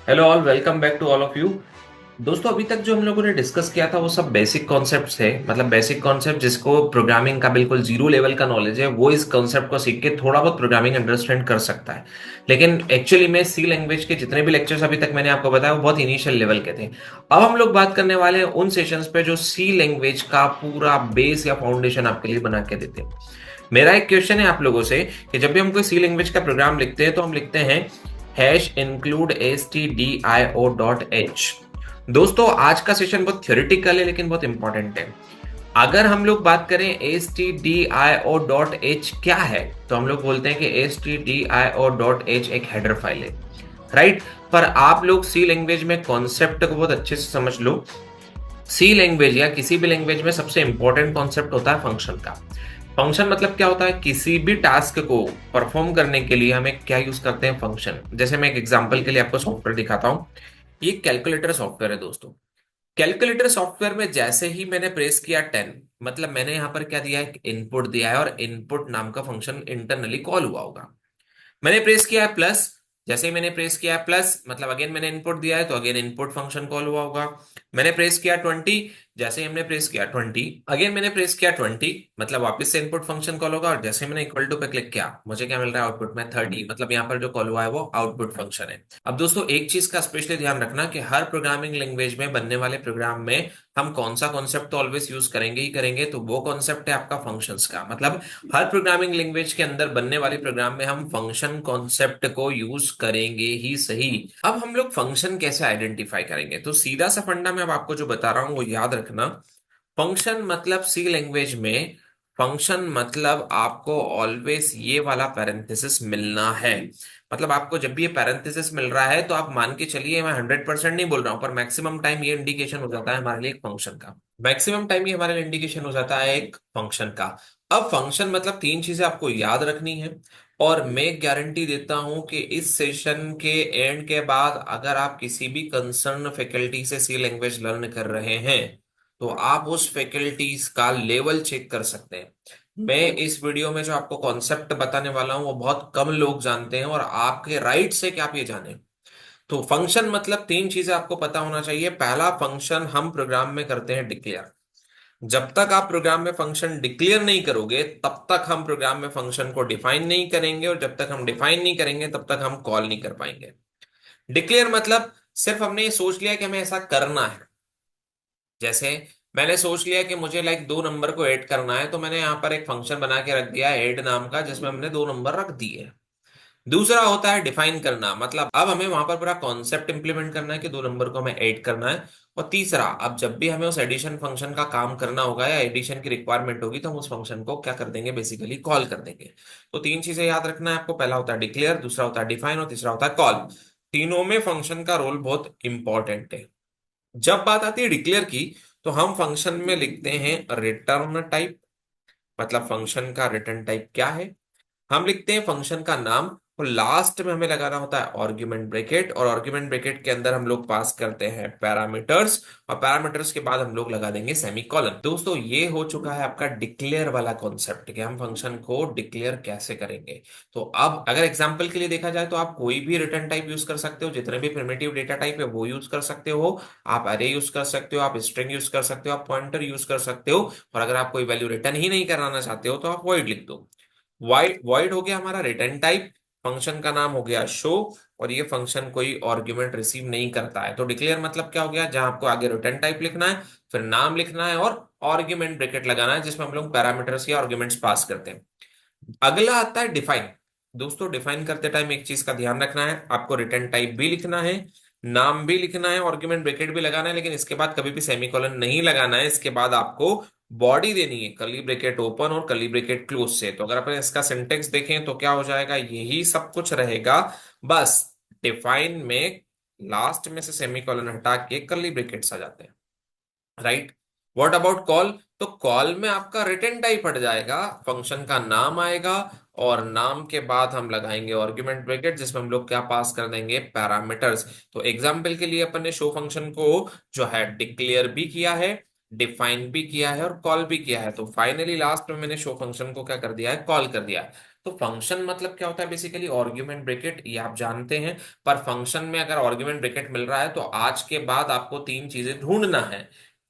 Hello all, welcome back to all of you. दोस्तों, अभी तक जो हम लोगों ने डिस्कस किया था वो सब बेसिक कॉन्सेप्ट्स थे। मतलब बेसिक कॉन्सेप्ट जिसको प्रोग्रामिंग का बिल्कुल जीरो लेवल का नॉलेज है वो इस कॉन्सेप्ट को सीख के थोड़ा बहुत प्रोग्रामिंग अंडरस्टैंड कर सकता है। लेकिन एक्चुअली में सी लैंग्वेज के जितने भी लेक्चर्स अभी तक मैंने आपको बताया वो बहुत इनिशियल लेवल के थे। अब हम लोग बात करने वाले हैं उन सेशंस पे जो सी लैंग्वेज का पूरा बेस या फाउंडेशन आपके लिए बना के देते हैं। मेरा एक क्वेश्चन है आप लोगों से कि जब भी हम कोई सी लैंग्वेज का प्रोग्राम लिखते हैं तो हम लिखते हैं हैश इंक्लूड stdio.h। दोस्तों, आज का सेशन बहुत थ्योरेटिकल है लेकिन बहुत इंपॉर्टेंट है। अगर हम लोग बात करें stdio.h क्या है, तो हम लोग बोलते हैं कि stdio.h एक हेडर फाइल है, राइट। पर आप लोग सी लैंग्वेज में कॉन्सेप्ट को बहुत अच्छे से समझ लो। सी लैंग्वेज या किसी भी लैंग्वेज में सबसे इंपॉर्टेंट कॉन्सेप्ट होता है फंक्शन का। फंक्शन मतलब क्या होता है? किसी भी टास्क को परफॉर्म करने के लिए हमें क्या यूज करते हैं? फंक्शन। जैसे मैं एक एग्जांपल के लिए आपको सॉफ्टवेयर दिखाता हूँ। ये कैलकुलेटर सॉफ्टवेयर है दोस्तों। कैलकुलेटर सॉफ्टवेयर में जैसे ही मैंने प्रेस किया 10, मतलब मैंने यहां पर क्या दिया है? इनपुट दिया है और इनपुट नाम का फंक्शन इंटरनली कॉल हुआ होगा। मैंने प्रेस किया है प्लस, जैसे ही मैंने प्रेस किया है प्लस मतलब अगेन मैंने इनपुट दिया है तो अगेन इनपुट फंक्शन कॉल हुआ होगा। मैंने प्रेस किया 20, जैसे ही हमने प्रेस किया 20, अगेन मैंने प्रेस किया 20, मतलब वापस से इनपुट फंक्शन कॉल होगा। और जैसे मैंने इक्वल टू पे क्लिक किया मुझे क्या मिल रहा है? आउटपुट में 30, मतलब यहाँ पर जो कॉल हुआ है वो आउटपुट फंक्शन है। अब दोस्तों, एक चीज का स्पेशली ध्यान रखना कि हर प्रोग्रामिंग लैंग्वेज में बनने वाले प्रोग्राम में हम कौन सा कॉन्सेप्ट तो ऑलवेज यूज करेंगे ही करेंगे, तो वो कॉन्सेप्ट है आपका फंक्शंस का। मतलब हर प्रोग्रामिंग लैंग्वेज के अंदर बनने वाले प्रोग्राम में हम फंक्शन कॉन्सेप्ट को यूज करेंगे ही सही। अब हम लोग फंक्शन कैसे आइडेंटिफाई करेंगे? तो सीधा सा फंडा मैं अब आपको जो बता रहा हूं वो याद रखना। फंक्शन मतलब सी लैंग्वेज में फंक्शन मतलब आपको ऑलवेज ये वाला पैरेंथेसिस मिलना है। मतलब आपको जब भी ये पैरेंथेसिस मिल रहा है तो आप मान के चलिए, मैं 100% नहीं बोल रहा हूं पर मैक्सिमम टाइम ये इंडिकेशन हो जाता है हमारे लिए एक फंक्शन का। मैक्सिमम टाइम ये हमारे लिए इंडिकेशन हो जाता है एक फंक्शन का। अब फंक्शन मतलब तीन चीजें आपको याद रखनी है। और मैं गारंटी देता हूं कि इस सेशन के एंड के बाद अगर आप किसी भी कंसर्न फैकल्टी से सी लैंग्वेज लर्न कर रहे हैं तो आप उस फैकल्टीज का लेवल चेक कर सकते हैं। मैं इस वीडियो में जो आपको कॉन्सेप्ट बताने वाला हूं वो बहुत कम लोग जानते हैं और आपके राइट से कि आप ये जाने। तो फंक्शन मतलब तीन चीजें आपको पता होना चाहिए। पहला, फंक्शन हम प्रोग्राम में करते हैं डिक्लेयर। जब तक आप प्रोग्राम में फंक्शन डिक्लेयर नहीं करोगे तब तक हम प्रोग्राम में फंक्शन को डिफाइन नहीं करेंगे, और जब तक हम डिफाइन नहीं करेंगे तब तक हम कॉल नहीं कर पाएंगे। डिक्लेयर मतलब सिर्फ हमने ये सोच लिया कि हमें ऐसा करना है। जैसे मैंने सोच लिया कि मुझे लाइक दो नंबर को ऐड करना है तो मैंने यहाँ पर एक फंक्शन बना के रख दिया ऐड नाम का, जिसमें हमने दो नंबर रख दिए। दूसरा होता है डिफाइन करना, मतलब अब हमें वहां पर पूरा कॉन्सेप्ट इंप्लीमेंट करना है कि दो नंबर को हमें ऐड करना है। और तीसरा, अब जब भी हमें उस एडिशन फंक्शन का काम करना होगा या एडिशन की रिक्वायरमेंट होगी तो हम उस फंक्शन को क्या कर देंगे? बेसिकली कॉल कर देंगे। तो तीन चीजें याद रखना है आपको। पहला होता है डिक्लेयर, दूसरा होता है डिफाइन और तीसरा होता है कॉल। तीनों में फंक्शन का रोल बहुत इंपॉर्टेंट है। जब बात आती है डिक्लेयर की तो हम फंक्शन में लिखते हैं रिटर्न टाइप। मतलब फंक्शन का रिटर्न टाइप क्या है? हम लिखते हैं फंक्शन का नाम और लास्ट में हमें लगाना होता है आर्ग्यूमेंट ब्रैकेट, और आर्ग्यूमेंट ब्रैकेट के अंदर हम लोग पास करते हैं पैरामीटर्स, और पैरामीटर्स के बाद हम लोग लगा देंगे सेमीकोलन। दोस्तों, ये हो चुका है आपका डिक्लेयर वाला कॉन्सेप्ट कि हम फंक्शन को डिक्लेयर कैसे करेंगे। तो अब अगर एग्जांपल के लिए देखा जाए तो आप कोई भी रिटर्न टाइप यूज कर सकते हो, जितने भी प्रिमिटिव डेटा टाइप है वो यूज कर सकते हो। आप अरे यूज कर सकते हो, आप स्ट्रिंग यूज कर सकते हो, आप पॉइंटर यूज कर सकते हो, और अगर आप कोई वैल्यू रिटर्न ही नहीं कराना चाहते हो तो आप वॉइड लिख दो। वॉइड हो गया हमारा रिटर्न टाइप, फंक्शन का नाम हो गया शो, और ये फंक्शन कोई आर्ग्यूमेंट रिसीव नहीं करता है। तो डिक्लेयर मतलब क्या हो गया? जहां आपको आगे रिटर्न टाइप लिखना है, फिर नाम लिखना है और आर्ग्यूमेंट ब्रैकेट लगाना है जिसमें हम लोग पैरामीटर्स या आर्ग्यूमेंट्स पास करते हैं। अगला आता है डिफाइन। दोस्तों, डिफाइन करते टाइम एक चीज का ध्यान रखना है, आपको रिटर्न टाइप भी लिखना है, नाम भी लिखना है, आर्ग्यूमेंट ब्रैकेट भी लगाना है, लेकिन इसके बाद कभी भी सेमीकोलन नहीं लगाना है। इसके बाद आपको बॉडी देनी है कर्ली ब्रैकेट ओपन और कर्ली ब्रैकेट क्लोज से। तो अगर अपन इसका सिंटेक्स देखें तो क्या हो जाएगा? यही सब कुछ रहेगा, बस डिफाइन में लास्ट में से सेमीकोलन हटा के कर्ली ब्रैकेट्स आ जाते हैं, राइट। What about call? तो कॉल में आपका रिटर्न टाइप हट जाएगा, फंक्शन का नाम आएगा और नाम के बाद हम लगाएंगे आर्गुमेंट ब्रैकेट जिसमें हम लोग क्या पास कर देंगे? पैरामीटर्स। तो एग्जांपल के लिए अपन ने शो फंक्शन को जो है डिक्लेयर भी किया है, डिफाइन भी किया है और कॉल भी किया है। तो फाइनली लास्ट में मैंने शो फंक्शन को क्या कर दिया है? कॉल कर दिया है। तो फंक्शन मतलब क्या होता है बेसिकली आर्ग्यूमेंट ब्रैकेट, ये आप जानते हैं। पर फंक्शन में अगर आर्ग्यूमेंट ब्रैकेट मिल रहा है तो आज के बाद आपको तीन चीजें ढूंढना है।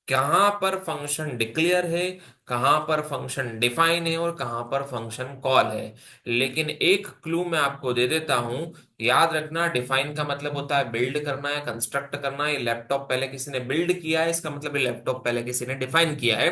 कहाँ पर फंक्शन डिक्लेयर है, कहाँ पर फंक्शन डिफाइन है, और कहाँ पर फंक्शन कॉल है। लेकिन एक क्लू मैं आपको दे देता हूं, याद रखना, डिफाइन का मतलब होता है बिल्ड करना है, कंस्ट्रक्ट करना है। ये लैपटॉप पहले किसी ने बिल्ड किया है, इसका मतलब ये लैपटॉप पहले किसी ने डिफाइन किया है,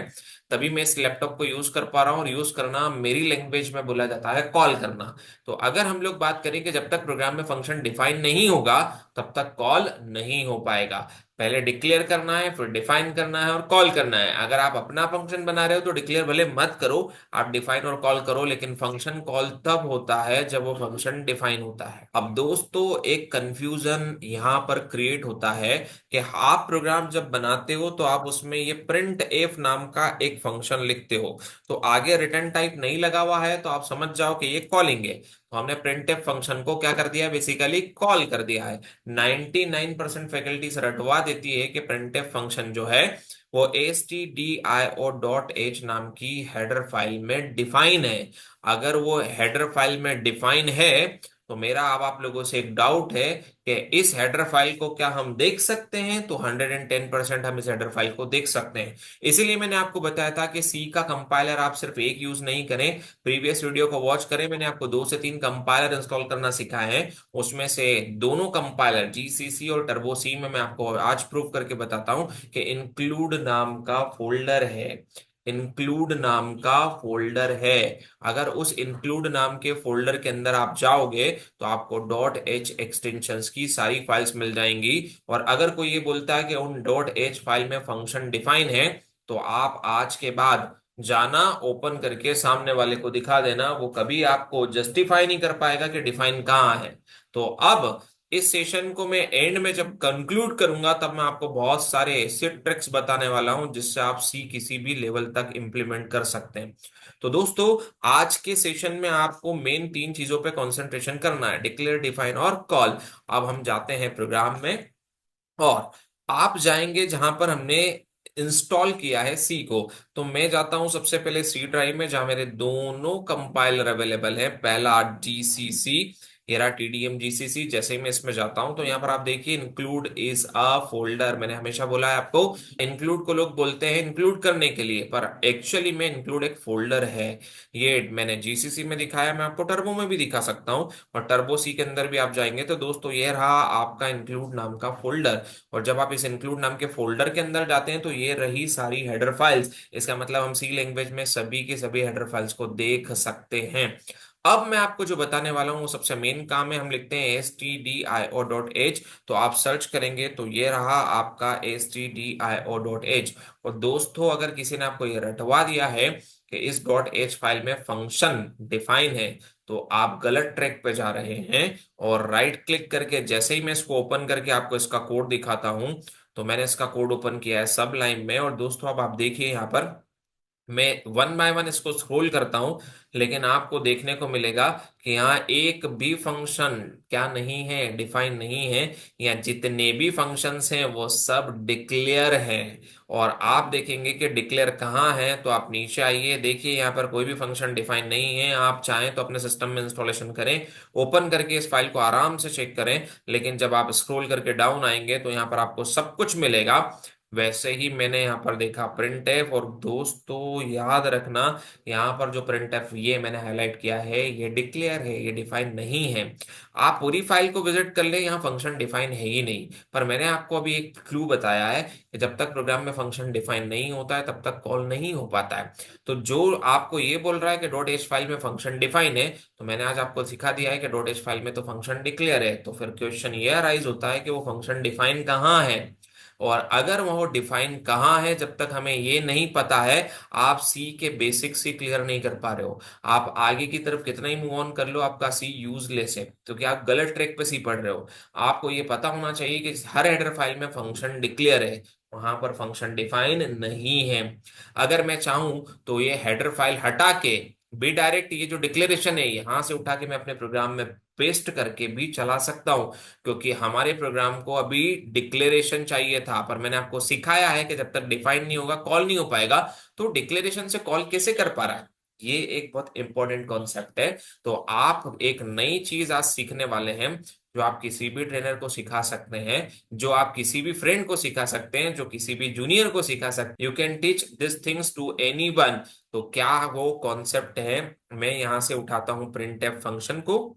तभी मैं इस लैपटॉप को यूज कर पा रहा हूँ। और यूज करना मेरी लैंग्वेज में बोला जाता है कॉल करना। तो अगर हम लोग बात करें कि जब तक प्रोग्राम में फंक्शन डिफाइन नहीं होगा तब तक कॉल नहीं हो पाएगा। पहले डिक्लेयर करना है, फिर डिफाइन करना है और कॉल करना है। अगर आप अपना फंक्शन बना रहे हो तो डिक्लेयर भले मत करो, आप डिफाइन और कॉल करो, लेकिन फंक्शन कॉल तब होता है जब वो फंक्शन डिफाइन होता है। अब दोस्तों एक कंफ्यूजन यहाँ पर क्रिएट होता है कि आप प्रोग्राम जब बनाते हो तो आप उसमें ये प्रिंट एफ नाम का एक फंक्शन लिखते हो, तो आगे रिटर्न टाइप नहीं लगा हुआ है तो आप समझ जाओ कि ये कॉलिंग है। तो हमने प्रिंट एफ फंक्शन को क्या कर दिया, बेसिकली कॉल कर दिया है। 99% फैकल्टीज रटवा देती है कि प्रिंट एफ फंक्शन जो है वो stdio.h नाम की हेडर फाइल में डिफाइन है। अगर वो हेडर फाइल में डिफाइन है तो मेरा अब आप लोगों से एक डाउट है कि इस हेडर फाइल को क्या हम देख सकते हैं। तो 110% हम इस हेडर फाइल को देख सकते हैं। इसीलिए मैंने आपको बताया था कि सी का कंपाइलर आप सिर्फ एक यूज नहीं करें, प्रीवियस वीडियो को वॉच करें। मैंने आपको 2 से 3 कंपाइलर इंस्टॉल करना सिखाए हैं, उसमें से दोनों कंपाइलर जीसीसी और टर्बो सी में मैं आपको आज प्रूव करके बताता हूं कि इंक्लूड नाम का फोल्डर है। इंक्लूड नाम का फोल्डर है। अगर उस इंक्लूड नाम के फोल्डर के अंदर आप जाओगे तो आपको डॉट एच एक्सटेंशंस की सारी फाइल्स मिल जाएंगी। और अगर कोई ये बोलता है कि उन डॉट एच फाइल में फंक्शन डिफाइन है, तो आप आज के बाद जाना, ओपन करके सामने वाले को दिखा देना, वो कभी आपको जस्टिफाई नहीं कर पाएगा कि डिफाइन कहाँ है। तो अब इस सेशन को मैं एंड में जब कंक्लूड करूंगा तब मैं आपको बहुत सारे ऐसे ट्रिक्स बताने वाला हूं जिससे आप सी किसी भी लेवल तक इंप्लीमेंट कर सकते हैं। तो दोस्तों आज के सेशन में आपको मेन 3 चीजों पे कंसंट्रेशन करना है, डिक्लेयर, डिफाइन और कॉल। अब हम जाते हैं प्रोग्राम में, और आप जाएंगे जहां पर हमने इंस्टॉल किया है सी को। तो मैं जाता हूं सबसे पहले सी ड्राइव में जहां मेरे दोनों कंपाइलर अवेलेबल है। पहला जीसीसी, ये रहा टीडीएम जीसीसी। जैसे ही मैं इसमें जाता हूं तो यहाँ पर आप देखिए इंक्लूड इज अ फोल्डर। मैंने हमेशा बोला है आपको, इंक्लूड को लोग बोलते हैं इंक्लूड करने के लिए, पर एक्चुअली में इंक्लूड एक फोल्डर है। ये मैंने जीसीसी में दिखाया, मैं आपको टर्बो में भी दिखा सकता हूँ। और टर्बो सी के अंदर भी आप जाएंगे तो दोस्तों ये रहा आपका इंक्लूड नाम का फोल्डर। और जब आप इस इंक्लूड नाम के फोल्डर के अंदर जाते हैं तो ये रही सारी हेडर फाइल्स। इसका मतलब हम सी लैंग्वेज में सभी के सभी हेडर फाइल्स को देख सकते हैं। अब मैं आपको जो बताने वाला हूँ वो सबसे मेन काम है। हम लिखते हैं stdio.h, तो आप सर्च करेंगे तो ये रहा आपका stdio.h। और दोस्तों अगर किसी ने आपको ये रटवा दिया है कि इस डॉट एच फाइल में फंक्शन डिफाइन है, तो आप गलत ट्रैक पे जा रहे हैं। और राइट क्लिक करके जैसे ही मैं इसको ओपन करके आपको इसका कोड दिखाता हूं, तो मैंने इसका कोड ओपन किया है सब लाइन में। और दोस्तों अब आप देखिए यहाँ पर मैं वन बाय वन इसको स्क्रॉल करता हूं, लेकिन आपको देखने को मिलेगा कि यहाँ एक भी फंक्शन क्या नहीं है, डिफाइन नहीं है। यहाँ जितने भी फंक्शंस हैं वो सब डिक्लेयर हैं। और आप देखेंगे कि डिक्लेयर कहाँ है, तो आप नीचे आइए, देखिए यहाँ पर कोई भी फंक्शन डिफाइन नहीं है। आप चाहें तो अपने सिस्टम में इंस्टॉलेशन करें, ओपन करके इस फाइल को आराम से चेक करें। लेकिन जब आप स्क्रॉल करके डाउन आएंगे तो यहाँ पर आपको सब कुछ मिलेगा। वैसे ही मैंने यहाँ पर देखा प्रिंट एफ। और दोस्तों याद रखना, यहाँ पर जो प्रिंट एफ ये मैंने हाईलाइट किया है ये डिक्लेयर है, ये डिफाइन नहीं है। आप पूरी फाइल को विजिट कर ले, यहाँ फंक्शन डिफाइन है ही नहीं। पर मैंने आपको अभी एक क्लू बताया है कि जब तक प्रोग्राम में फंक्शन डिफाइन नहीं होता है तब तक कॉल नहीं हो पाता है। तो जो आपको ये बोल रहा है कि डॉट एच फाइल में फंक्शन डिफाइन है, तो मैंने आज आपको सिखा दिया है कि डॉट एच फाइल में तो फंक्शन डिक्लेयर है। तो फिर क्वेश्चन ये अराइज होता है कि वो फंक्शन डिफाइन कहाँ है। और अगर वो डिफाइन कहाँ है, जब तक हमें ये नहीं पता है, आप सी के बेसिक्स ही क्लियर नहीं कर पा रहे हो। आप आगे की तरफ कितना ही मूव ऑन कर लो, आपका सी यूजलेस है, क्योंकि आप गलत ट्रैक पे सी पढ़ रहे हो। आपको ये पता होना चाहिए कि हर हेडर फाइल में फंक्शन डिक्लेयर है, वहां पर फंक्शन डिफाइन नहीं है। अगर मैं चाहूं तो ये हेडर फाइल हटा के भी डायरेक्ट ये जो डिक्लेरेशन है यहां से उठा के मैं अपने प्रोग्राम में पेस्ट करके भी चला सकता हूं, क्योंकि हमारे प्रोग्राम को अभी डिक्लेरेशन चाहिए था। पर मैंने आपको सिखाया है कि जब तक डिफाइन नहीं होगा कॉल नहीं हो पाएगा। तो डिक्लेरेशन से कॉल कैसे कर पा रहा है, ये एक बहुत इंपॉर्टेंट कॉन्सेप्ट है। तो आप एक नई चीज आज सीखने वाले हैं, जो आप किसी भी ट्रेनर को सिखा सकते हैं, जो आप किसी भी फ्रेंड को सिखा सकते हैं, जो किसी भी जूनियर को सिखा सकते हैं। You can teach this things to anyone. तो क्या वो कॉन्सेप्ट है, मैं यहां से उठाता हूं प्रिंटफ फंक्शन को,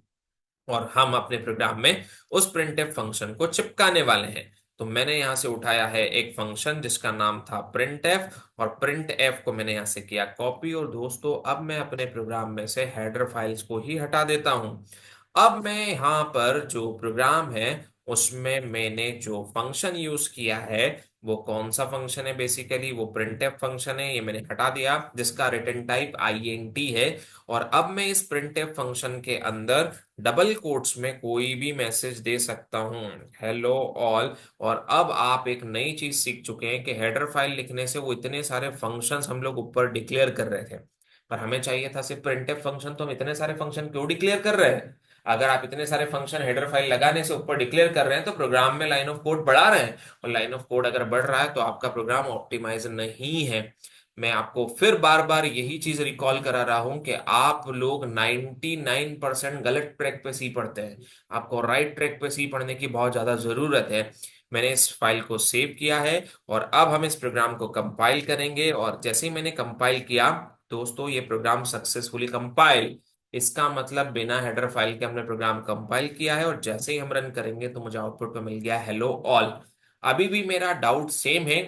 और हम अपने प्रोग्राम में उस प्रिंटफ फंक्शन को चिपकाने वाले हैं। तो मैंने यहां से उठाया है एक फंक्शन जिसका नाम था प्रिंटफ, और प्रिंट एफ को मैंने यहां से किया कॉपी। और दोस्तों अब मैं अपने प्रोग्राम में से हेडर फाइल्स को ही हटा देता हूं। अब मैं यहाँ पर जो प्रोग्राम है उसमें मैंने जो फंक्शन यूज किया है, वो कौन सा फंक्शन है, बेसिकली वो प्रिंटफ फंक्शन है। ये मैंने हटा दिया, जिसका रिटर्न टाइप INT है। और अब मैं इस प्रिंटफ फंक्शन के अंदर डबल कोट्स में कोई भी मैसेज दे सकता हूँ, हेलो ऑल। और अब आप एक नई चीज सीख चुके हैं कि हेडर फाइल लिखने से वो इतने सारे फंक्शंस हम लोग ऊपर डिक्लेयर कर रहे थे, पर हमें चाहिए था सिर्फ प्रिंटफ फंक्शन। तो हम इतने सारे फंक्शन क्यों डिक्लेयर कर रहे हैं? अगर आप इतने सारे फंक्शन हेडर फाइल लगाने से ऊपर डिक्लेयर कर रहे हैं तो प्रोग्राम में लाइन ऑफ कोड बढ़ा रहे हैं, और लाइन ऑफ कोड अगर बढ़ रहा है तो आपका प्रोग्राम ऑप्टिमाइज नहीं है। मैं आपको फिर बार बार यही चीज रिकॉल करा रहा हूं कि आप लोग 99% गलत ट्रैक पे सी पढ़ते हैं। आपको राइट ट्रैक पे सी पढ़ने की बहुत ज्यादा जरूरत है। मैंने इस फाइल को सेव किया है, और अब हम इस प्रोग्राम को कंपाइल करेंगे। और जैसे ही मैंने कंपाइल किया दोस्तों, ये प्रोग्राम सक्सेसफुली कंपाइल। इसका मतलब बिना हेडर फाइल के हमने प्रोग्राम कंपाइल किया है, और जैसे ही हम रन करेंगे तो मुझे आउटपुट पे मिल गया हेलो ऑल। अभी भी मेरा डाउट सेम है,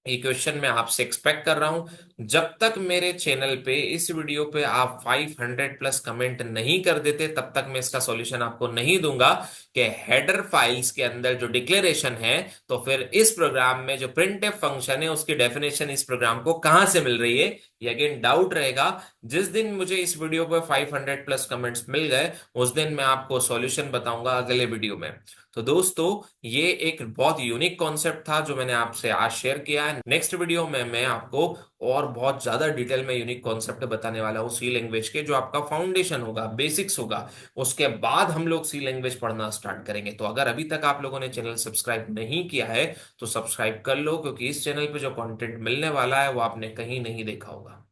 ये क्वेश्चन मैं आपसे एक्सपेक्ट कर रहा हूं। जब तक मेरे चैनल पे इस वीडियो पे आप 500 प्लस कमेंट नहीं कर देते, तब तक मैं इसका सॉल्यूशन आपको नहीं दूंगा कि हेडर फाइल्स के अंदर जो डिक्लेरेशन है, तो फिर इस प्रोग्राम में जो प्रिंटफ फंक्शन है उसकी डेफिनेशन इस प्रोग्राम को कहां से मिल रही है। ये अगेन डाउट रहेगा। जिस दिन मुझे इस वीडियो पे 500 प्लस कमेंट्स मिल गए, उस दिन मैं आपको सॉल्यूशन बताऊंगा अगले वीडियो में। तो दोस्तों, ये एक बहुत यूनिक कॉन्सेप्ट था जो मैंने आपसे आज शेयर किया है। नेक्स्ट वीडियो में मैं आपको और बहुत ज्यादा डिटेल में यूनिक कॉन्सेप्ट बताने वाला हूँ सी लैंग्वेज के, जो आपका फाउंडेशन होगा, बेसिक्स होगा। उसके बाद हम लोग सी लैंग्वेज पढ़ना स्टार्ट करेंगे। तो अगर अभी तक आप लोगों ने चैनल सब्सक्राइब नहीं किया है तो सब्सक्राइब कर लो, क्योंकि इस चैनल पे जो कंटेंट मिलने वाला है वो आपने कहीं नहीं देखा होगा।